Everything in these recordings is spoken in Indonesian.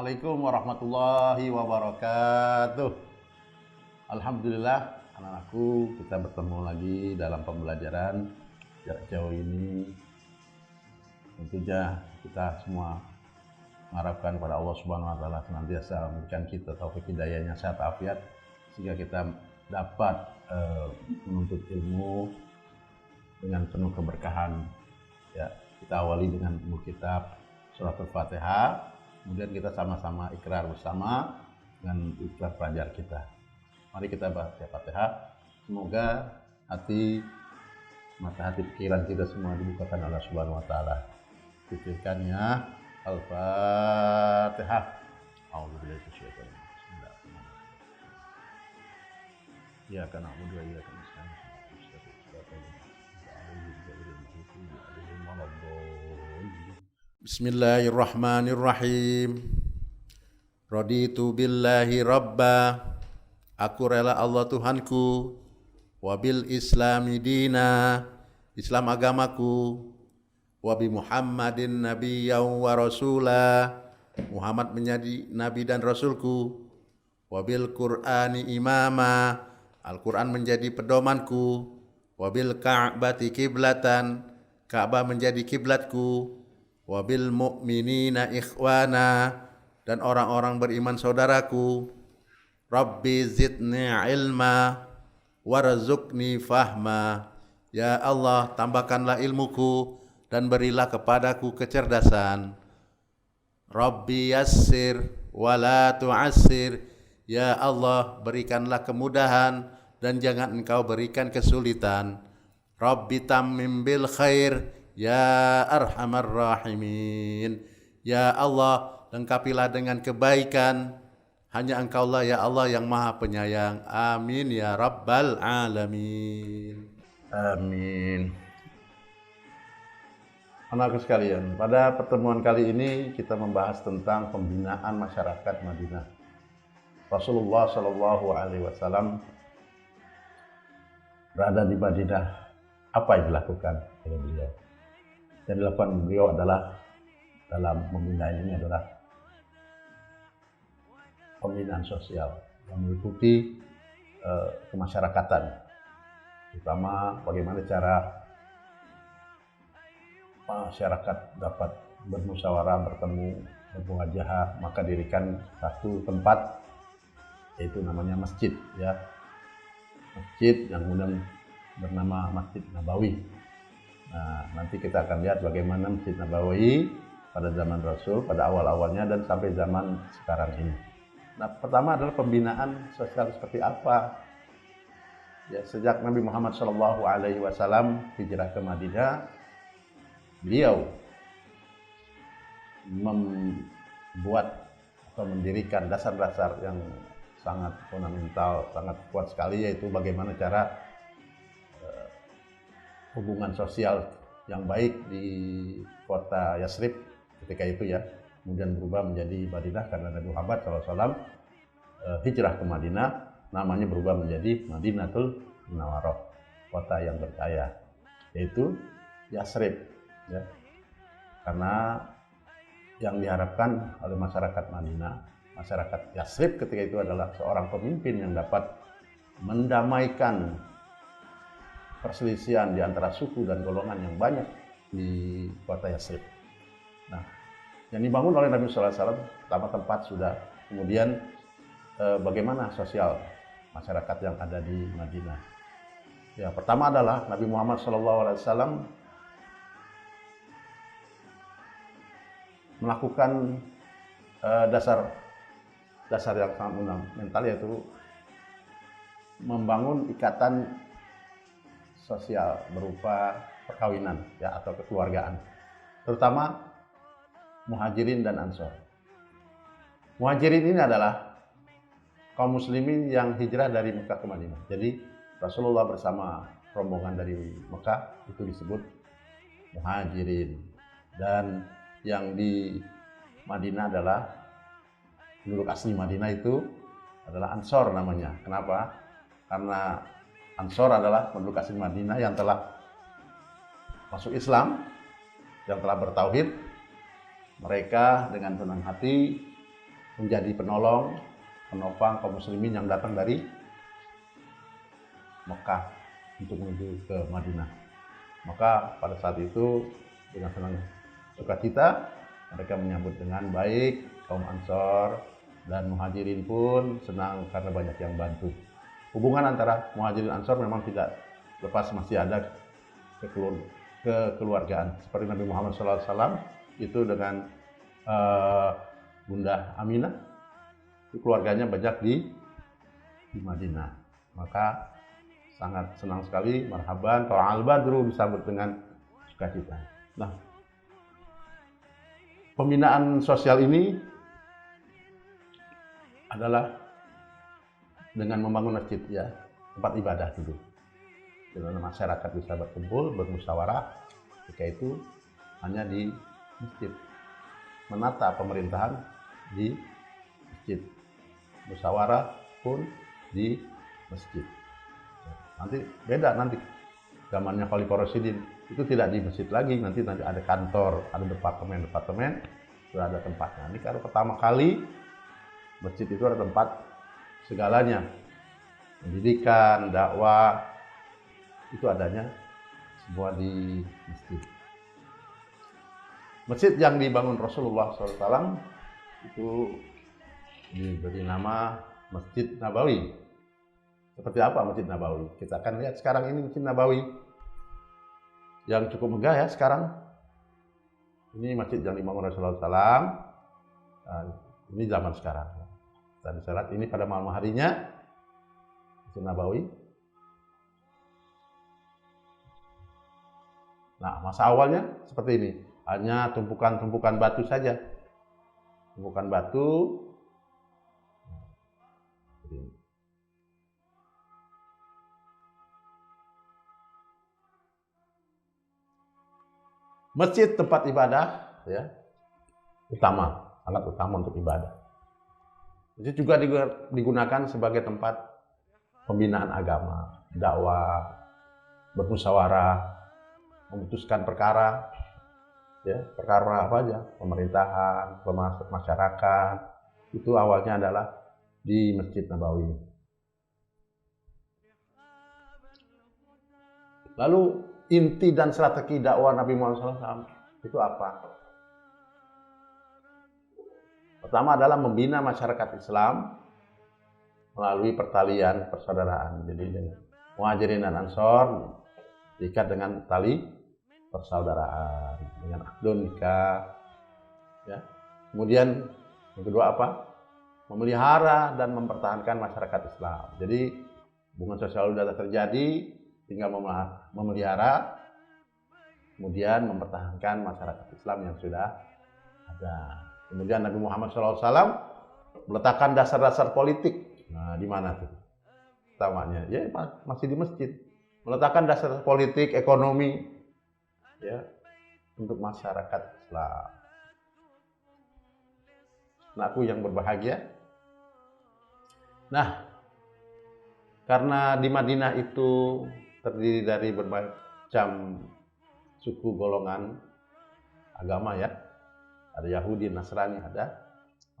Assalamualaikum warahmatullahi wabarakatuh. Alhamdulillah, anak-anakku, kita bertemu lagi dalam pembelajaran jarak jauh ini. Tentunya kita semua mengharapkan kepada Allah Subhanahu wa taala senantiasa memberikan kita taufik hidayahnya, sehat afiat, sehingga kita dapat menuntut ilmu dengan penuh keberkahan. Ya, kita awali dengan ilmu kitab surat Al-Fatihah. Kemudian kita sama-sama ikrar bersama dengan ikrar pelajar kita. Mari kita baca Fatihah. Semoga mata hati pikiran kita semua dibukakan Allah Subhanahu wa taala. Pikirkannya Al-Fatihah. A'udzubillahi minasyaitonir rajim. Bismillahirrahmanirrahim. Iyyaka na'budu wa iyyaka nasta'in. Bismillahirrahmanirrahim. Raditu billahi rabba. Aku rela Allah Tuhanku. Wabil islami dina. Islam agamaku. Wabi Muhammadin nabiyyan wa rasulah. Muhammad menjadi nabi dan rasulku. Wabil Qur'ani imama. Al-Quran menjadi pedomanku. Wabil ka'bati kiblatan. Ka'bah menjadi kiblatku. Wabil mu'minina ikhwana, dan orang-orang beriman saudaraku. Rabbi zidni ilma warzuqni fahma. Ya Allah, tambahkanlah ilmuku dan berilah kepadaku kecerdasan. Rabbi yassir wala tu'assir. Ya Allah, berikanlah kemudahan dan jangan engkau berikan kesulitan. Rabbi tammim bil khair ya arhamar rahimin. Ya Allah, lengkapilah dengan kebaikan. Hanya engkaulah ya Allah yang maha penyayang. Amin ya rabbal alamin. Amin. Anak-anakku sekalian, pada pertemuan kali ini kita membahas tentang pembinaan masyarakat Madinah. Rasulullah Shallallahu Alaihi Wasallam berada di Madinah. Apa yang dilakukan oleh beliau? Yang dilakukan beliau adalah dalam membina ini adalah pembinaan sosial yang meliputi kemasyarakatan, terutama bagaimana cara masyarakat dapat bermusyawarah, bertemu, bermuajahah, maka dirikan satu tempat, yaitu namanya masjid, ya, masjid yang kemudian bernama Masjid Nabawi. Nah, nanti kita akan lihat bagaimana Masjid Nabawi pada zaman Rasul, pada awal-awalnya dan sampai zaman sekarang ini. Nah, pertama adalah pembinaan sosial seperti apa? Ya, sejak Nabi Muhammad SAW hijrah ke Madinah, beliau membuat atau mendirikan dasar-dasar yang sangat fundamental, sangat kuat sekali, yaitu bagaimana cara hubungan sosial yang baik di kota Yasrib ketika itu, ya, kemudian berubah menjadi Madinah karena Nabi Muhammad SAW hijrah ke Madinah, namanya berubah menjadi Madinatul Munawwarah, kota yang bercahaya, yaitu Yasrib, ya, karena yang diharapkan oleh masyarakat Madinah, masyarakat Yasrib ketika itu adalah seorang pemimpin yang dapat mendamaikan perselisihan di antara suku dan golongan yang banyak di kota Yasrib. Nah, yang dibangun oleh Nabi SAW, pertama tempat sudah, kemudian bagaimana sosial masyarakat yang ada di Madinah. Ya, pertama adalah Nabi Muhammad SAW melakukan dasar yang sangat fundamental, yaitu membangun ikatan sosial berupa perkawinan, ya, atau kekeluargaan, terutama Muhajirin dan Ansor. Muhajirin ini adalah kaum muslimin yang hijrah dari Mekah ke Madinah. Jadi Rasulullah bersama rombongan dari Mekah itu disebut Muhajirin, dan yang di Madinah adalah penduduk asli Madinah itu adalah Ansor namanya. Kenapa? Karena Ansor adalah penduduk asli Madinah yang telah masuk Islam, yang telah bertauhid. Mereka dengan senang hati menjadi penolong, penopang kaum muslimin yang datang dari Mekah untuk menuju ke Madinah. Maka pada saat itu dengan senang sukacita mereka menyambut dengan baik. Kaum Ansor dan Muhajirin pun senang karena banyak yang bantu. Hubungan antara Muhajirin dan Ansor memang tidak lepas, masih ada kekeluargaan. Seperti Nabi Muhammad SAW itu dengan Bunda Aminah, itu keluarganya banyak di Madinah. Maka sangat senang sekali, marhaban, Tola'al Badru disambut dengan sukacita. Nah, pembinaan sosial ini adalah dengan membangun masjid, ya, tempat ibadah dulu. Di mana masyarakat bisa berkumpul, bermusyawarah, ketika itu hanya di masjid. Menata pemerintahan di masjid. Musyawarah pun di masjid. Nanti beda nanti zamannya Khalifah Rasyidin itu tidak di masjid lagi, nanti ada kantor, ada departemen, sudah ada tempatnya. Ini kalau pertama kali masjid itu ada tempat segalanya, pendidikan, dakwah, itu adanya semua di masjid. Masjid yang dibangun Rasulullah SAW itu diberi nama Masjid Nabawi. Seperti apa Masjid Nabawi? Kita akan lihat sekarang ini Masjid Nabawi yang cukup megah ya sekarang. Ini masjid yang dibangun Rasulullah SAW. Ini zaman sekarang. Dan salat ini pada malam harinya Masjid Nabawi. Nah, masa awalnya seperti ini, hanya tumpukan-tumpukan batu saja, tumpukan batu. Masjid tempat ibadah, ya, utama, alat utama untuk ibadah. Masjid juga digunakan sebagai tempat pembinaan agama, dakwah, bermusyawarah, memutuskan perkara, ya, perkara apa aja, pemerintahan, masyarakat, itu awalnya adalah di Masjid Nabawi. Lalu inti dan strategi dakwah Nabi Muhammad SAW itu apa? Pertama adalah membina masyarakat Islam melalui pertalian persaudaraan. Jadi Muhajirin dan Ansor diikat dengan tali persaudaraan, dengan akdun nikah. Ya. Kemudian yang kedua apa? Memelihara dan mempertahankan masyarakat Islam. Jadi hubungan sosial sudah terjadi, tinggal memelihara, kemudian mempertahankan masyarakat Islam yang sudah ada. Kemudian Nabi Muhammad SAW meletakkan dasar-dasar politik. Nah, di mana tuh? Utamanya, ya masih di masjid. Meletakkan dasar politik, ekonomi, ya, untuk masyarakat Islam. Anakku yang berbahagia. Nah, karena di Madinah itu terdiri dari berbagai macam suku, golongan, agama, ya, ada Yahudi, Nasrani, ada.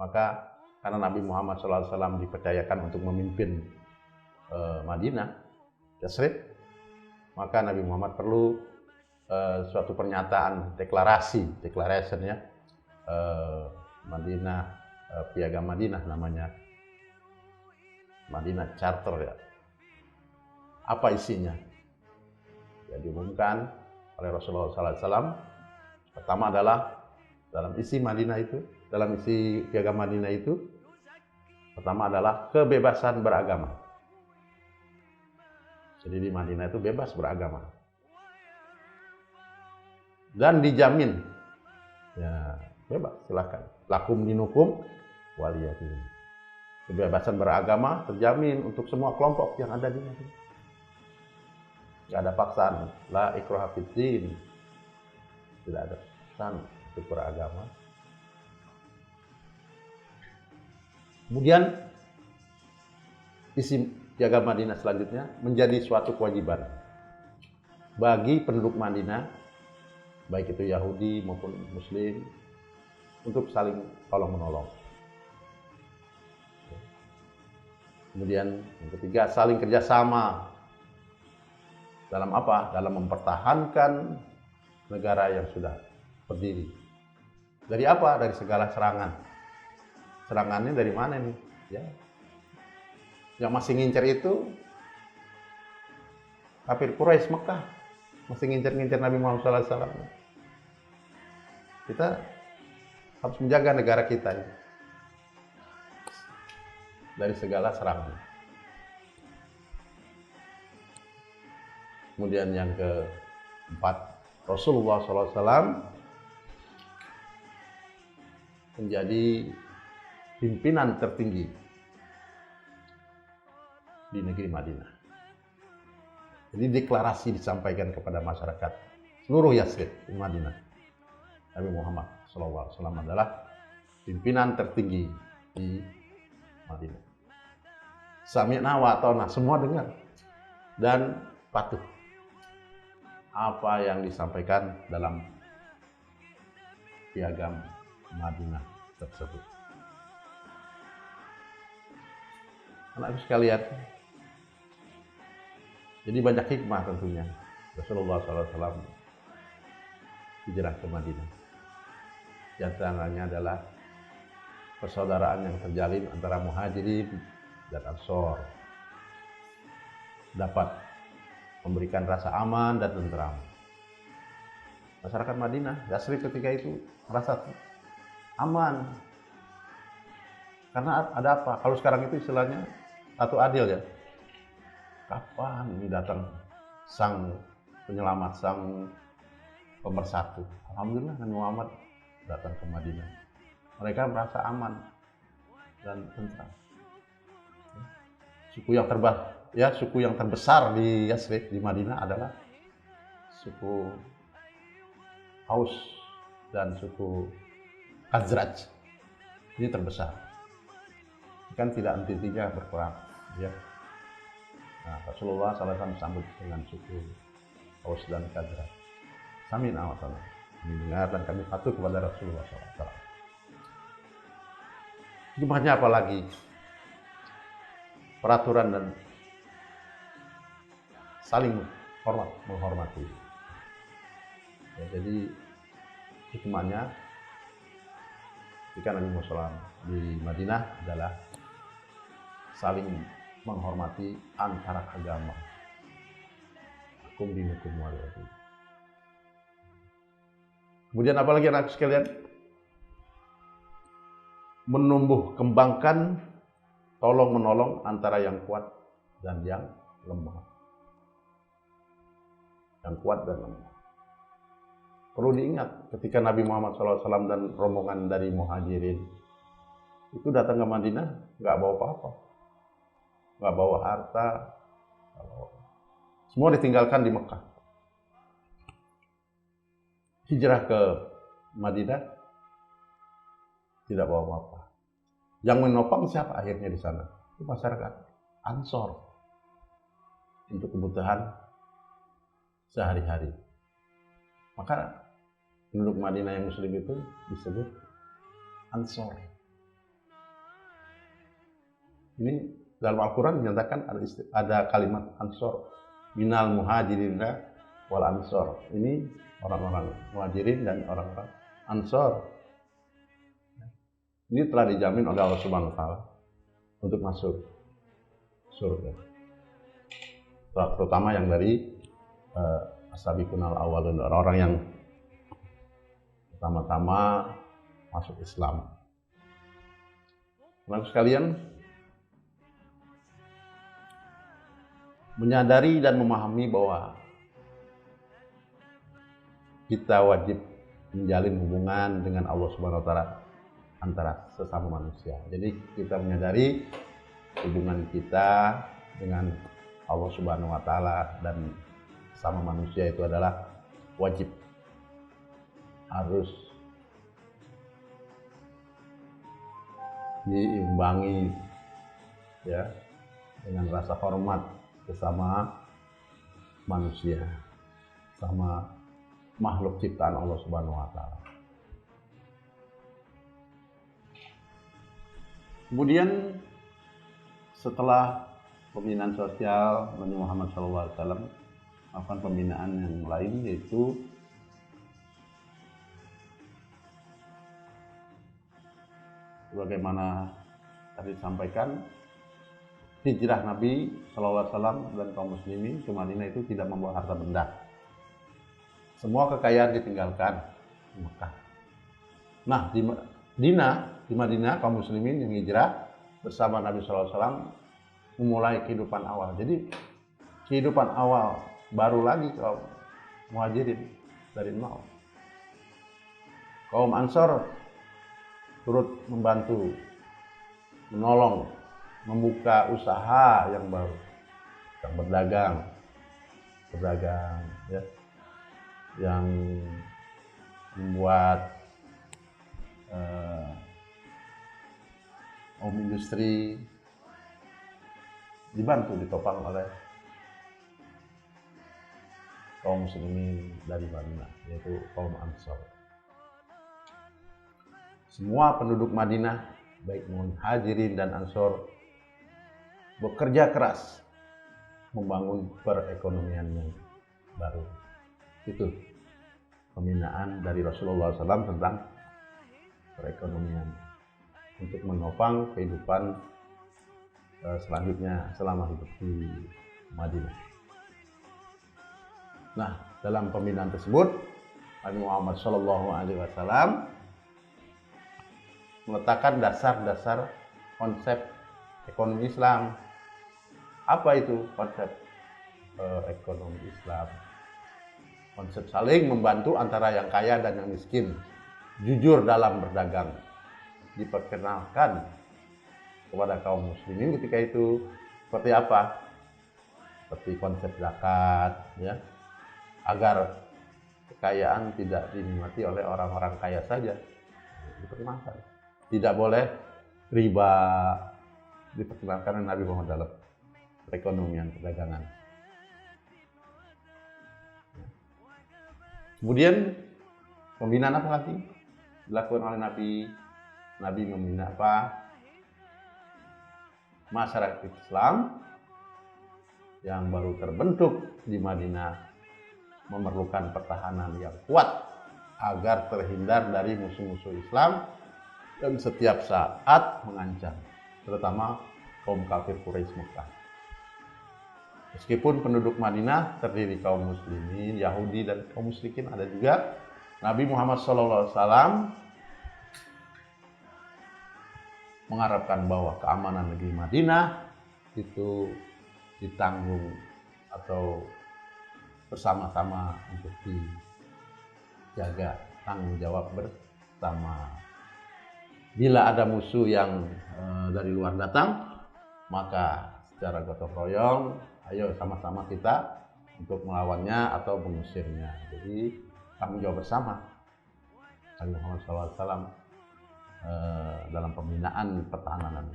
Maka karena Nabi Muhammad SAW dipercayakan untuk memimpin Madinah, Yathrib, maka Nabi Muhammad perlu suatu pernyataan, declaration, ya, Madinah, Piagam Madinah namanya, Madinah Charter, ya. Apa isinya? Ya, diumumkan oleh Rasulullah SAW. Pertama adalah dalam isi Madinah itu, dalam isi Piagam Madinah itu, pertama adalah kebebasan beragama. Jadi di Madinah itu bebas beragama. Dan dijamin, ya, bebas, silakan. Lakum dinukum waliyadin. Kebebasan beragama terjamin untuk semua kelompok yang ada di Madinah. Tidak ada paksaan, la ikraha fid din. Tidak ada paksaan untuk beragama. Kemudian isi Piagam Madinah selanjutnya menjadi suatu kewajiban bagi penduduk Madinah, baik itu Yahudi maupun Muslim, untuk saling tolong menolong. Kemudian yang ketiga, saling kerjasama. Dalam apa? Dalam mempertahankan negara yang sudah berdiri. Dari apa? Dari segala serangan. Serangannya dari mana nih? Ya. Yang masih ngincer itu kafir Quraisy Mekah. Masih ngincer-ngincer Nabi Muhammad SAW. Kita harus menjaga negara kita ini dari segala serangan. Kemudian yang keempat, Rasulullah SAW menjadi pimpinan tertinggi di negeri Madinah. Jadi deklarasi disampaikan kepada masyarakat seluruh Yathrib di Madinah. Nabi Muhammad SAW adalah pimpinan tertinggi di Madinah. Sami'na wa ata'na, semua dengar dan patuh apa yang disampaikan dalam piagam Madinah tersebut. Anak sekalian, jadi banyak hikmah tentunya Rasulullah SAW hijrah ke Madinah. Di antaranya adalah persaudaraan yang terjalin antara Muhajirin dan Ansor, dapat memberikan rasa aman dan tentram. Masyarakat Madinah, Yathrib ketika itu merasa aman. Karena ada apa? Kalau sekarang itu istilahnya satu adil ya. Kapan ini datang sang penyelamat, sang pemersatu? Alhamdulillah Nabi Muhammad datang ke Madinah. Mereka merasa aman dan tentram. Suku yang terbesar di Yathrib, di Madinah adalah suku Aus dan suku Khazraj. Ini terbesar. Kan tidak henti-hentinya berperang, ya. Nah, Rasulullah SAW sambut dengan suku Aus dan Khazraj. Sami'na wa ata'na. Kami dengar dan kami patuh kepada Rasulullah SAW. Hikmahnya apa lagi? Peraturan dan saling menghormati. Ya, jadi hikmahnya ketika Nabi Muhammad SAW di Madinah adalah saling menghormati antara agama. Akum dinukum waliyadi. Kemudian apalagi anak sekalian? Menumbuh kembangkan tolong menolong antara yang kuat dan yang lemah. Yang kuat dan lemah. Perlu diingat ketika Nabi Muhammad SAW dan rombongan dari Muhajirin itu datang ke Madinah nggak bawa apa-apa, nggak bawa harta, semua ditinggalkan di Mekah. Hijrah ke Madinah tidak bawa apa-apa. Yang menopang siapa akhirnya di sana? Itu masyarakat Ansor untuk kebutuhan sehari-hari. Maka penduduk Madinah yang Muslim itu disebut Ansor. Ini dalam Al-Quran dinyatakan ada kalimat Ansor, minal muhajirin wal ansor. Ini orang-orang Muhajirin dan orang-orang Ansor. Ini telah dijamin oleh Allah Subhanahu wa Ta'ala untuk masuk surga. Terutama yang dari as-sabiqun al-awwalun, orang-orang yang pertama-tama masuk Islam. Teman-teman sekalian, menyadari dan memahami bahwa kita wajib menjalin hubungan dengan Allah Subhanahu wa Ta'ala antara sesama manusia. Jadi kita menyadari hubungan kita dengan Allah Subhanahu wa Ta'ala dan sama manusia itu adalah wajib, harus diimbangi ya dengan rasa hormat sesama manusia, sama makhluk ciptaan Allah Subhanahu wa Ta'ala. Kemudian setelah pembinaan sosial, Nabi Muhammad SAW melakukan pembinaan yang lain, yaitu bagaimana tadi disampaikan, hijrah Nabi SAW dan kaum muslimin ke Madinah itu tidak membawa harta benda. Semua kekayaan ditinggalkan di Mekah. Nah, di Madinah kaum muslimin yang hijrah bersama Nabi SAW memulai kehidupan awal. Jadi kehidupan awal baru lagi kaum muhajirin dari nol. Kaum Ansor turut membantu, menolong, membuka usaha yang baru, yang berdagang, ya, yang membuat industri, dibantu, ditopang oleh kaum muslimin dari Madinah, yaitu kaum Ansor. Semua penduduk Madinah, baik muhajirin dan Ansor, bekerja keras membangun perekonomian yang baru. Itu pembinaan dari Rasulullah SAW tentang perekonomian untuk menopang kehidupan selanjutnya selama hidup di Madinah. Nah, dalam pembinaan tersebut Nabi Muhammad SAW meletakkan dasar-dasar konsep ekonomi Islam. Apa itu konsep ekonomi Islam? Konsep saling membantu antara yang kaya dan yang miskin, jujur dalam berdagang, diperkenalkan kepada kaum muslimin ketika itu seperti apa? Seperti konsep zakat, ya, agar kekayaan tidak dinikmati oleh orang-orang kaya saja, diperkenalkan. Tidak boleh riba, diperkenalkan oleh Nabi Muhammad dalam perekonomian perdagangan. Kemudian pembinaan apa lagi dilakukan oleh Nabi? Nabi membina apa? Masyarakat Islam yang baru terbentuk di Madinah memerlukan pertahanan yang kuat agar terhindar dari musuh-musuh Islam dan setiap saat mengancam, terutama kaum kafir Quraisy Mekah. Meskipun penduduk Madinah terdiri kaum muslimin, Yahudi, dan kaum musyrikin, ada juga Nabi Muhammad SAW mengharapkan bahwa keamanan negeri Madinah itu ditanggung atau bersama-sama untuk dijaga, tanggung jawab bersama. Bila ada musuh yang dari luar datang, maka secara gotong royong, ayo sama-sama kita untuk melawannya atau mengusirnya. Jadi tanggung jawab bersama. Nabi Muhammad SAW dalam pembinaan pertahanan.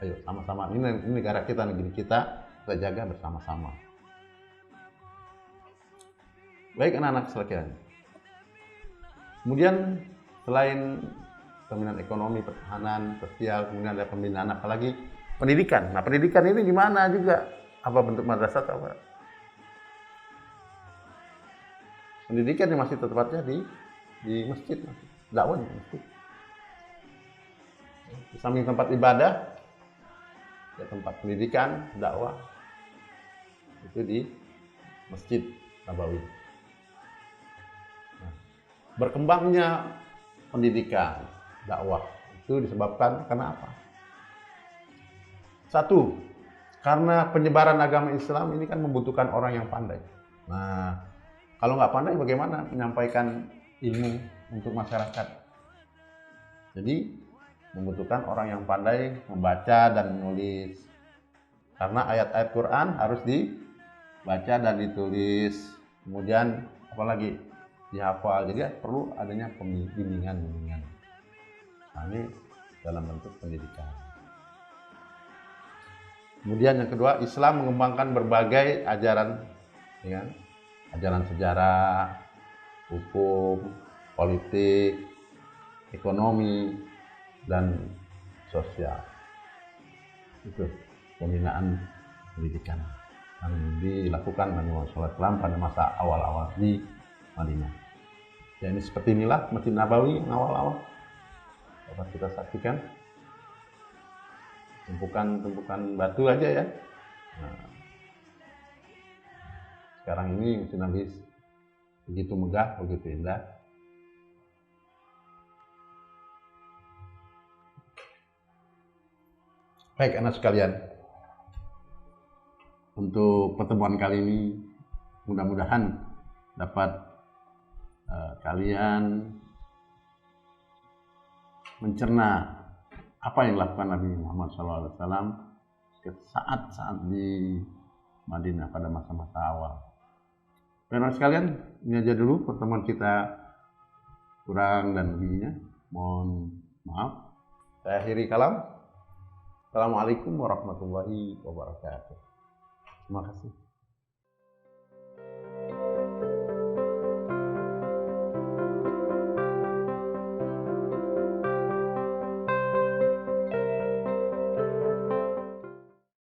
Ayo sama-sama, ini negara kita, negeri kita jaga bersama-sama. Baik anak-anak sekalian. Kemudian selain pembinaan ekonomi, pertahanan, sosial, kemudian ada pembinaan apa lagi? Pendidikan. Nah, pendidikan ini gimana juga? Apa bentuk madrasah atau apa? Pendidikan yang masih tepatnya di masjid, dakwah di masjid. Di samping tempat ibadah, ya tempat pendidikan, dakwah itu di Masjid Nabawi. Nah, berkembangnya pendidikan, dakwah itu disebabkan karena apa? Satu, karena penyebaran agama Islam ini kan membutuhkan orang yang pandai. Nah, kalau nggak pandai bagaimana menyampaikan ilmu untuk masyarakat? Jadi membutuhkan orang yang pandai membaca dan menulis. Karena ayat-ayat Quran harus dibaca dan ditulis. Kemudian apalagi dihafal. Jadi perlu adanya bimbingan. Nah, ini dalam bentuk pendidikan. Kemudian yang kedua, Islam mengembangkan berbagai ajaran, ya, ajaran sejarah, hukum, politik, ekonomi, dan sosial. Itu pembinaan pendidikan yang dilakukan Nabi Muhammad SAW pada masa awal-awal di Madinah. Ya, ini seperti inilah Masjid Nabawi yang awal-awal dapat kita saksikan, tumpukan batu aja ya. Nah, sekarang ini Masjid Nabawi begitu megah, begitu indah. Baik anak sekalian, untuk pertemuan kali ini mudah-mudahan dapat kalian mencerna apa yang dilakukan Nabi Muhammad SAW saat di Madinah pada masa-masa awal. Anak sekalian, ini aja dulu pertemuan kita, kurang dan lebihnya mohon maaf. Saya akhiri kalam. Assalamualaikum warahmatullahi wabarakatuh. Terima kasih.